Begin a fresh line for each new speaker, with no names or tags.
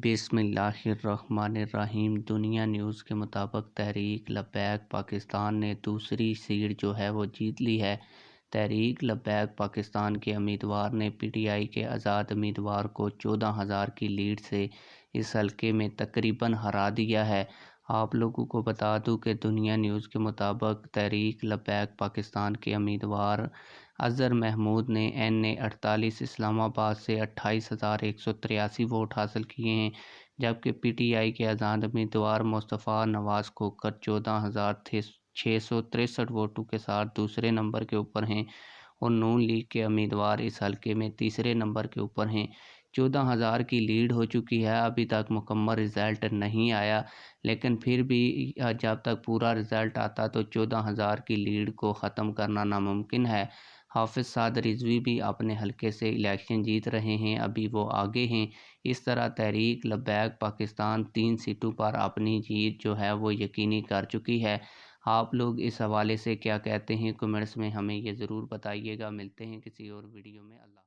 बिस्मिल्लाहिर्रहमानिर्रहीम। दुनिया न्यूज़ के मुताबिक तहरीक लब्बैक पाकिस्तान ने दूसरी सीट जो है वो जीत ली है। तहरीक लब्बैक पाकिस्तान के उम्मीदवार ने पीटीआई के आज़ाद उम्मीदवार को 14,000 की लीड से इस हलके में तकरीबन हरा दिया है। आप लोगों को बता दूं कि दुनिया न्यूज़ के मुताबिक तहरीक लब्बैक पाकिस्तान के उम्मीदवार अज़हर महमूद ने NA48 इस्लामाबाद से 28,183 वोट हासिल किए हैं, जबकि पीटीआई के आज़ाद उम्मीदवार मुस्तफ़ा नवाज़ खोखर 14,663 वोटों के साथ दूसरे नंबर के ऊपर हैं और नून लीग के उम्मीदवार इस हलके में तीसरे नंबर के ऊपर हैं। 14,000 की लीड हो चुकी है। अभी तक मुकम्मल रिज़ल्ट नहीं आया, लेकिन फिर भी जब तक पूरा रिज़ल्ट आता तो 14,000 की लीड को ख़त्म करना नामुमकिन है। हाफिज़ साद रिजवी भी अपने हलके से इलेक्शन जीत रहे हैं, अभी वो आगे हैं। इस तरह तहरीक लब्बैक पाकिस्तान 3 सीटों पर अपनी जीत जो है वो यकीनी कर चुकी है। आप लोग इस हवाले से क्या कहते हैं? कमेंट्स में हमें ये ज़रूर बताइएगा। मिलते हैं किसी और वीडियो में। अल्लाह।